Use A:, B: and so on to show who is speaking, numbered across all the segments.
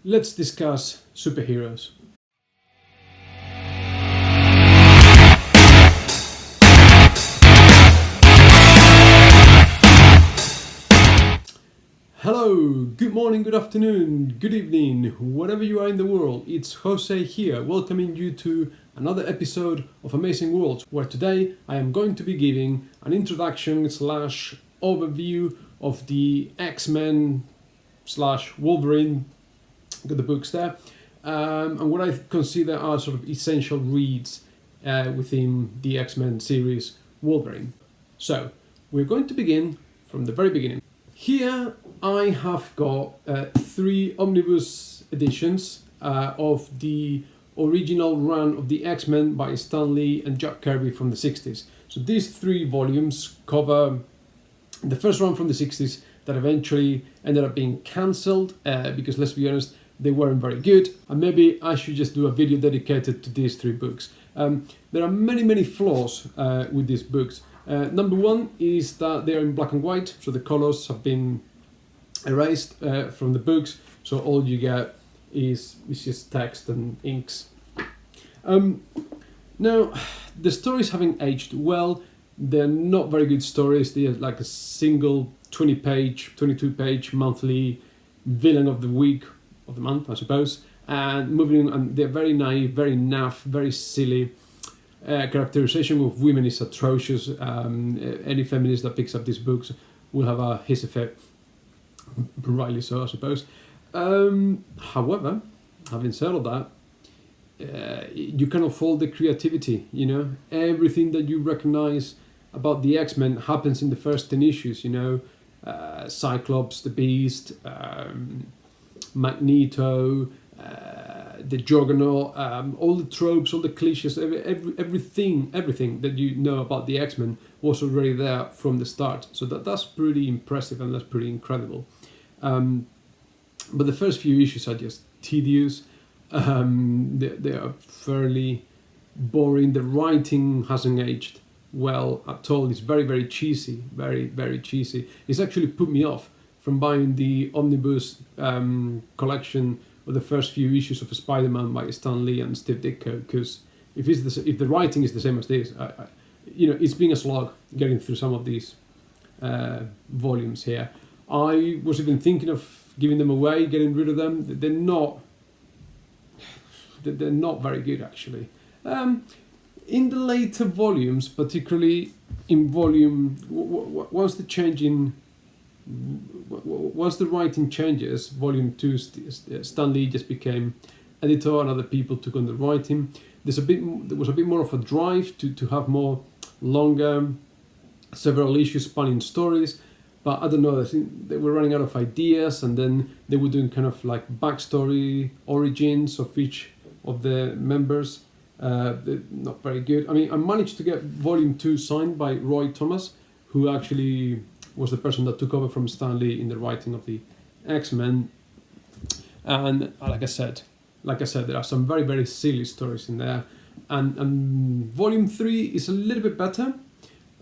A: let's discuss superheroes. Hello, good morning, good afternoon, good evening, wherever you are in the world. It's Jose here, welcoming you to another episode of Amazing Worlds, where today I am going to be giving an introduction slash overview of the X-Men slash Wolverine, got the books there, and what I consider are sort of essential reads within the X-Men series Wolverine. So, we're going to begin from the very beginning. Here I have got 3 Omnibus editions of the original run of the X-Men by Stan Lee and Jack Kirby from the 60s. So these 3 volumes cover the first run from the 60s that eventually ended up being cancelled because, let's be honest, they weren't very good, and maybe I should just do a video dedicated to these 3 books. There are many flaws with these books. Number 1 is that they are in black and white, so the colors have been erased from the books, so all you get is just text and inks. Now, the stories haven't aged well. They're not very good stories. They're like a single 20-page, 22-page monthly villain of the week, of the month, I suppose. And moving on, they're very naive, very naff, very silly. Characterization of women is atrocious. Any feminist that picks up these books will have a hiss effect. Rightly so, I suppose. However, having said all that, you cannot fault the creativity, you know. Everything that you recognize about the X-Men happens in the first 10 issues, you know. Cyclops, the Beast, Magneto, the Juggernaut, all the tropes, all the cliches, everything that you know about the X-Men was already there from the start. So that's pretty impressive and that's pretty incredible. But the first few issues are just tedious. They are fairly boring. The writing hasn't aged well at all. It's very cheesy, very cheesy. It's actually put me off from buying the Omnibus collection of the first few issues of Spider-Man by Stan Lee and Steve Ditko, because if the writing is the same as this, it's been a slog getting through some of these volumes here. I was even thinking of giving them away, getting rid of them. They're not very good, actually. In the later volumes, particularly in volume, once the writing changes, volume 2, Stan Lee just became editor and other people took on the writing. There was a bit more of a drive to have more longer, several issues spanning stories. But I don't know, I think they were running out of ideas, and then they were doing kind of like backstory, origins of each of the members. They're not very good. I mean, I managed to get volume 2 signed by Roy Thomas, who actually was the person that took over from Stan Lee in the writing of the X-Men. And like I said, there are some very silly stories in there. And volume 3 is a little bit better.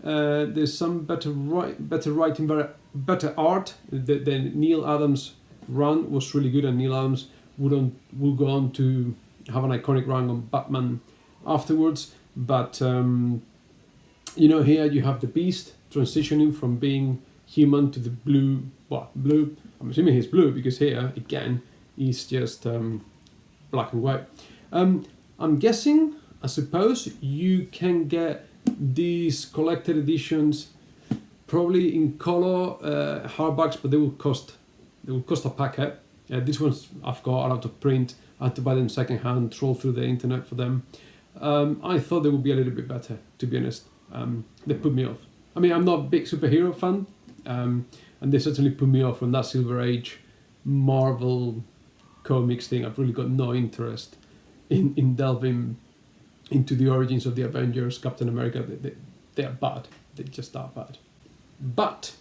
A: There's some better writing, better art. The Neil Adams run was really good, and Neil Adams will go on to have an iconic run on Batman afterwards. But here you have the Beast transitioning from being human to the blue. I'm assuming he's blue because here again he's just black and white. I'm guessing, I suppose, you can get these collected editions probably in color hardbacks, but they will cost a packet. These ones I've got out of print. I had to buy them secondhand, troll through the internet for them. I thought they would be a little bit better, to be honest. They put me off. I mean, I'm not a big superhero fan, and they certainly put me off from that Silver Age Marvel comics thing. I've really got no interest in delving into the origins of the Avengers, Captain America. They are bad. They just are bad. But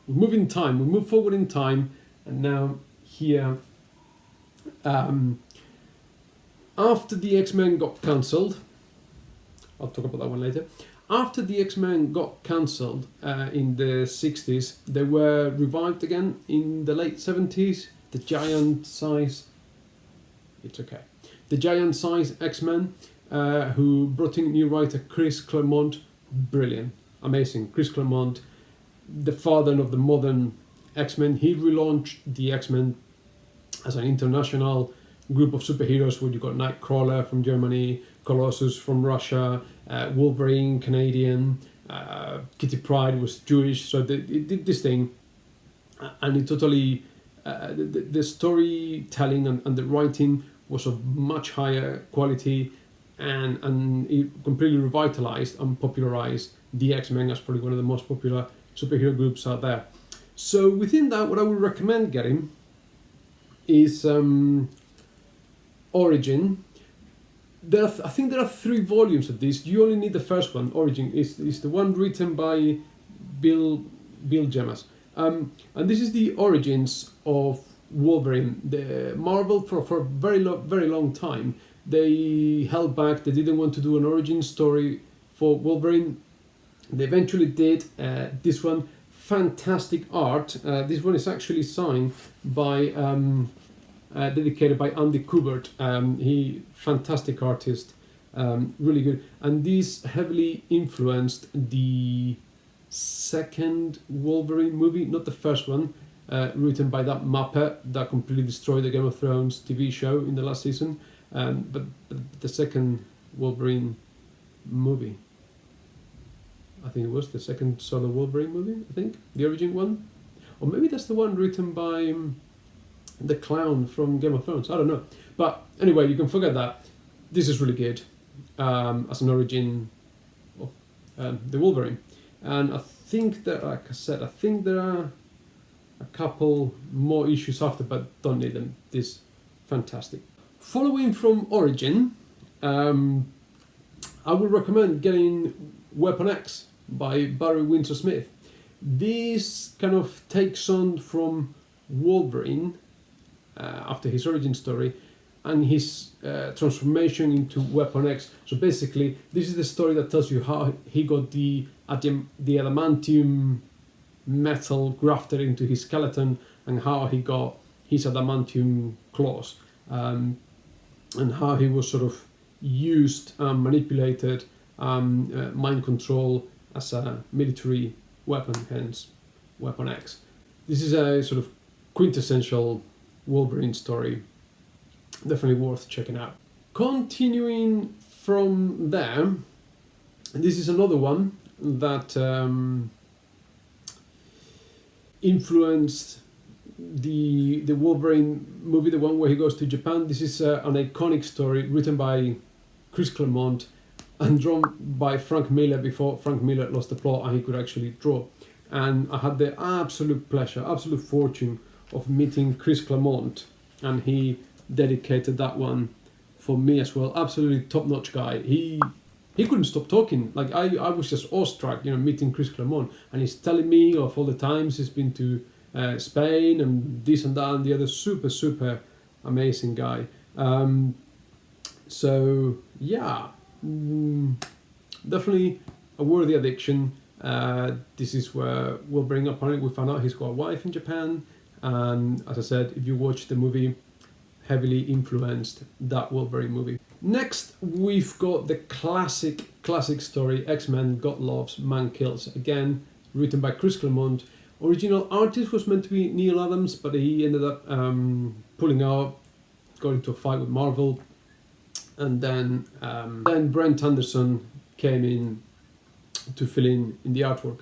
A: we move forward in time, and now here, after the X-Men got cancelled, I'll talk about that one later. After the X-Men got cancelled in the 60s, they were revived again in the late 70s the giant size. It's okay. The giant size X-Men, who brought in new writer Chris Claremont. Brilliant, amazing. Chris Claremont, the father of the modern X-Men. He relaunched the X-Men as an international group of superheroes where you got Nightcrawler from Germany, Colossus from Russia, Wolverine, Canadian, Kitty Pryde was Jewish. So it did this thing, and it totally, the storytelling and the writing was of much higher quality, and it completely revitalized and popularized the X-Men as probably one of the most popular superhero groups out there. So within that, what I would recommend getting is Origin. I think there are 3 volumes of this. You only need the first one. Origin is the one written by Bill Jemas. And this is the origins of Wolverine. The Marvel for a very long time, they held back. They didn't want to do an origin story for Wolverine. They eventually did. This one, fantastic art. This one is actually signed by, dedicated by Andy Kubert. He fantastic artist, really good. And this heavily influenced the second Wolverine movie, not the first one, written by that Muppet that completely destroyed the Game of Thrones TV show in the last season. But the second Wolverine movie, I think it was the second solo Wolverine movie, I think, the origin one. Or maybe that's the one written by the clown from Game of Thrones, I don't know. But anyway, you can forget that. This is really good as an origin of the Wolverine. And I think that, like I said, I think there are a couple more issues after, but don't need them. This is fantastic. Following from Origin, I would recommend getting Weapon X by Barry Windsor Smith. This kind of takes on from Wolverine after his origin story and his transformation into Weapon X. So basically, this is the story that tells you how he got the adamantium metal grafted into his skeleton and how he got his adamantium claws. And how he was sort of used and manipulated, mind control as a military weapon, hence Weapon X. This is a sort of quintessential Wolverine story, definitely worth checking out. Continuing from there, this is another one that influenced the Wolverine movie, the one where he goes to Japan. This is an iconic story written by Chris Claremont and drawn by Frank Miller before Frank Miller lost the plot and he could actually draw. And I had the absolute pleasure, absolute fortune of meeting Chris Claremont, and he dedicated that one for me as well. Absolutely top-notch guy. He couldn't stop talking. Like I was just awestruck, meeting Chris Claremont, and he's telling me of all the times he's been to Spain and this and that and the other. Super amazing guy. So yeah, definitely a worthy addiction. This is where Wolverine, apparently we found out he's got a wife in Japan, and as I said, if you watch the movie, heavily influenced that Wolverine movie. Next, we've got the classic story, X-Men God Loves, Man Kills. Again, written by Chris Claremont. Original artist was meant to be Neil Adams, but he ended up pulling out, got into a fight with Marvel, and then Brent Anderson came in to fill in the artwork.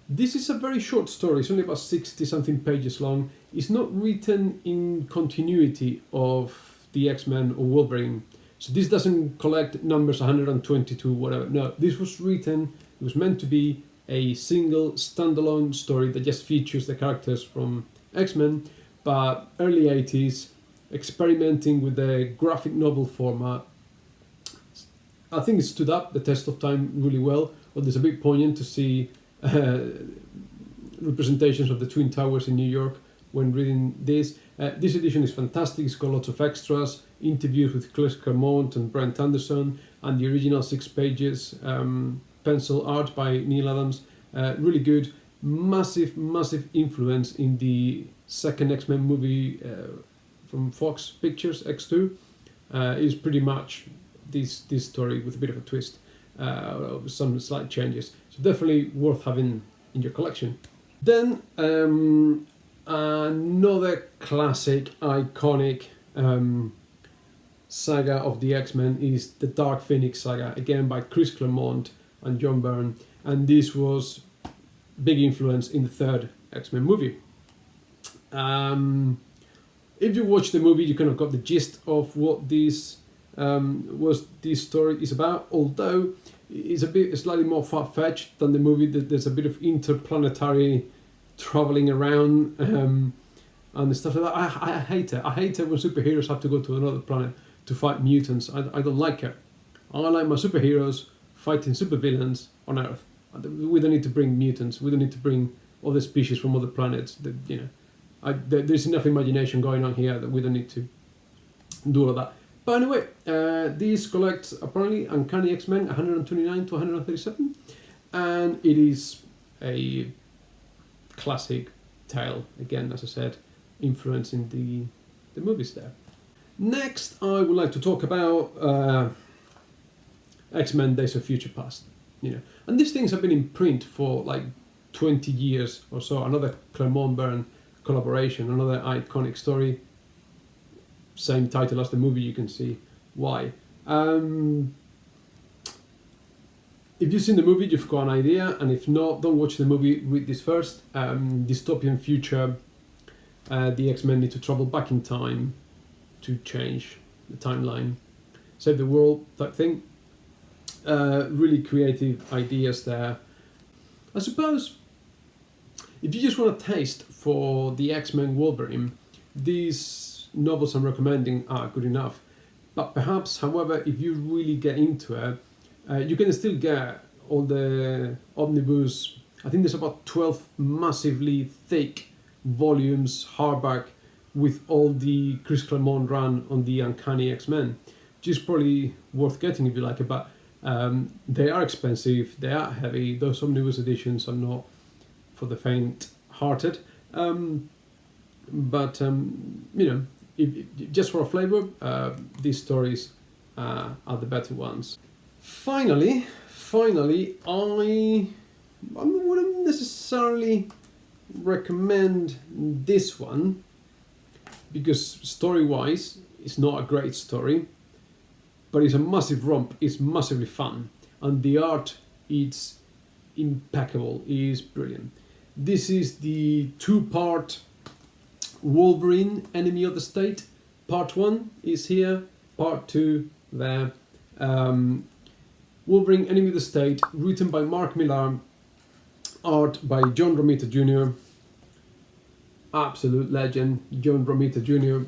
A: This is a very short story. It's only about 60-something pages long. It's not written in continuity of the X-Men or Wolverine. So this doesn't collect numbers 122, whatever. No, this was written, it was meant to be a single standalone story that just features the characters from X-Men, but early 80s, experimenting with the graphic novel format. I think it stood up the test of time really well, but it's a bit poignant to see representations of the Twin Towers in New York when reading this. This edition is fantastic. It's got lots of extras, interviews with Chris Claremont and Brent Anderson, and the original 6 pages pencil art by Neil Adams. Really good. massive influence in the second X-Men movie from Fox Pictures, X2. Is pretty much this story with a bit of a twist, some slight changes. So definitely worth having in your collection. Then another classic, iconic saga of the X-Men is the Dark Phoenix saga, again by Chris Claremont and John Byrne, and this was big influence in the third X-Men movie. If you watch the movie, you kind of got the gist of what this story is about, although it's slightly more far-fetched than the movie. There's a bit of interplanetary traveling around and stuff like that. I hate it. I hate it when superheroes have to go to another planet to fight mutants. I don't like it. I like my superheroes fighting supervillains on Earth. We don't need to bring mutants. We don't need to bring other species from other planets. There's enough imagination going on here that we don't need to do all of that. But anyway, this collects apparently Uncanny X-Men 129 to 137, and it is a classic tale, again, as I said, influencing the movies there. Next, I would like to talk about X-Men Days of Future Past. And these things have been in print for like 20 years or so. Another Claremont-Byrne collaboration, another iconic story. Same title as the movie, you can see why. If you've seen the movie, you've got an idea, and if not, don't watch the movie, read this first. Dystopian future, the X-Men need to travel back in time to change the timeline, save the world type thing. Really creative ideas there. I suppose if you just want a taste for the X-Men Wolverine, these novels I'm recommending are good enough. But perhaps, however, if you really get into it, you can still get all the Omnibus. I think there's about 12 massively thick volumes, hardback, with all the Chris Claremont run on the Uncanny X-Men, which is probably worth getting if you like it. But they are expensive, they are heavy. Those Omnibus editions are not for the faint-hearted. If just for a flavour, these stories are the better ones. Finally, I wouldn't necessarily recommend this one because story-wise, it's not a great story, but it's a massive romp. It's massively fun, and the art, it's impeccable. It is brilliant. This is the two-part Wolverine, Enemy of the State. Part 1 is here, Part 2 there. Wolverine, Enemy of the State, written by Mark Millar, art by John Romita Jr. Absolute legend, John Romita Jr.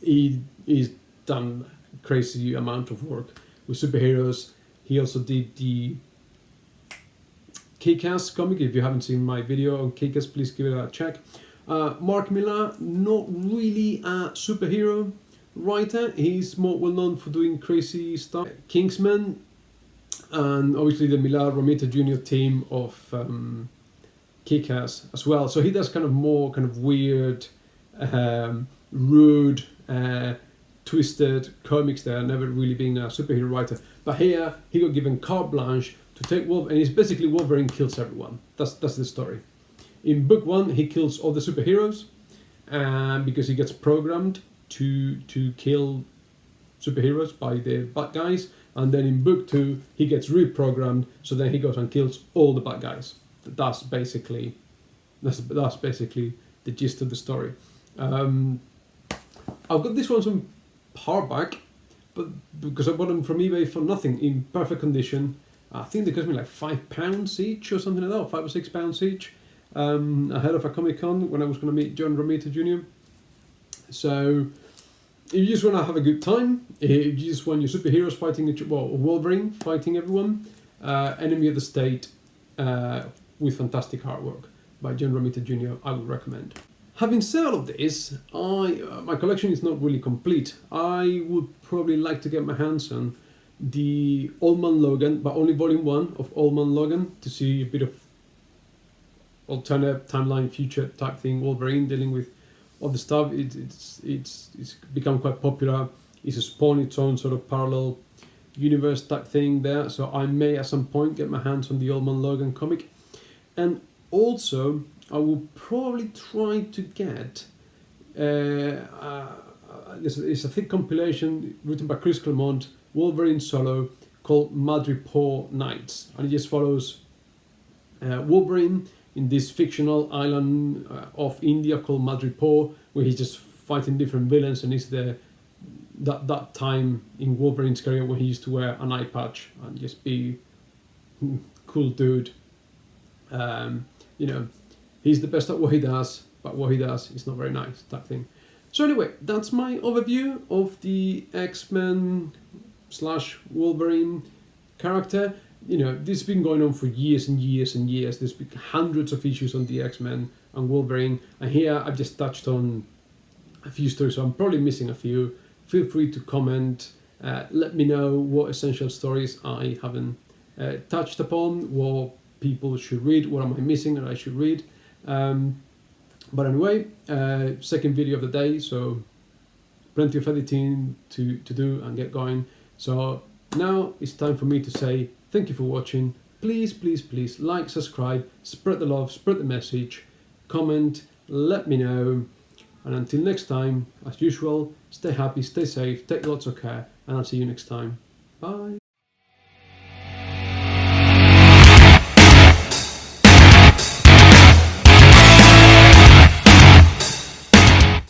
A: He's done a crazy amount of work with superheroes. He also did the Kick-Ass comic. If you haven't seen my video on Kick-Ass, please give it a check. Mark Millar, not really a superhero writer. He's more well known for doing crazy stuff. Kingsman, and obviously the Millar Romita Jr. team of Kick-Ass as well. So he does kind of weird, rude, twisted comics there, never really being a superhero writer. But here he got given carte blanche to take Wolverine, and it's basically Wolverine kills everyone. That's the story. In book 1, he kills all the superheroes because he gets programmed to kill superheroes by the bad guys. And then in book 2, he gets reprogrammed, so then he goes and kills all the bad guys. That's basically the gist of the story. I've got this one some hardback, but because I bought them from eBay for nothing, in perfect condition. I think they cost me like £5 each or something like that, or £5 or £6 each. Ahead of a Comic-Con when I was going to meet John Romita Jr. So if you just want to have a good time, if you just want your superheroes fighting, Wolverine fighting everyone, Enemy of the State with fantastic artwork by John Romita Jr. I would recommend. Having said all of this, my collection is not really complete. I would probably like to get my hands on the Old Man Logan, but only volume 1 of Old Man Logan, to see a bit of alternate timeline, future type thing. Wolverine dealing with all the stuff. It's become quite popular. It's spawned its own sort of parallel universe type thing there. So I may at some point get my hands on the Old Man Logan comic, and also I will probably try to get. It's a thick compilation written by Chris Claremont, Wolverine solo, called Madripoor Nights, and it just follows Wolverine in this fictional island of India called Madripoor, where he's just fighting different villains, and it's that time in Wolverine's career when he used to wear an eye patch and just be cool dude. He's the best at what he does, but what he does is not very nice, that thing. So anyway, that's my overview of the X-Men / Wolverine character. This has been going on for years and years and years. There's been hundreds of issues on the X-Men and Wolverine, and here I've just touched on a few stories, so I'm probably missing a few. Feel free to comment. Let me know what essential stories I haven't touched upon, what people should read, what am I missing that I should read. But anyway, second video of the day, so plenty of editing to do and get going. So now it's time for me to say thank you for watching. Please, please, please like, subscribe, spread the love, spread the message, comment, let me know. And until next time, as usual, stay happy, stay safe, take lots of care, and I'll see you next time. Bye.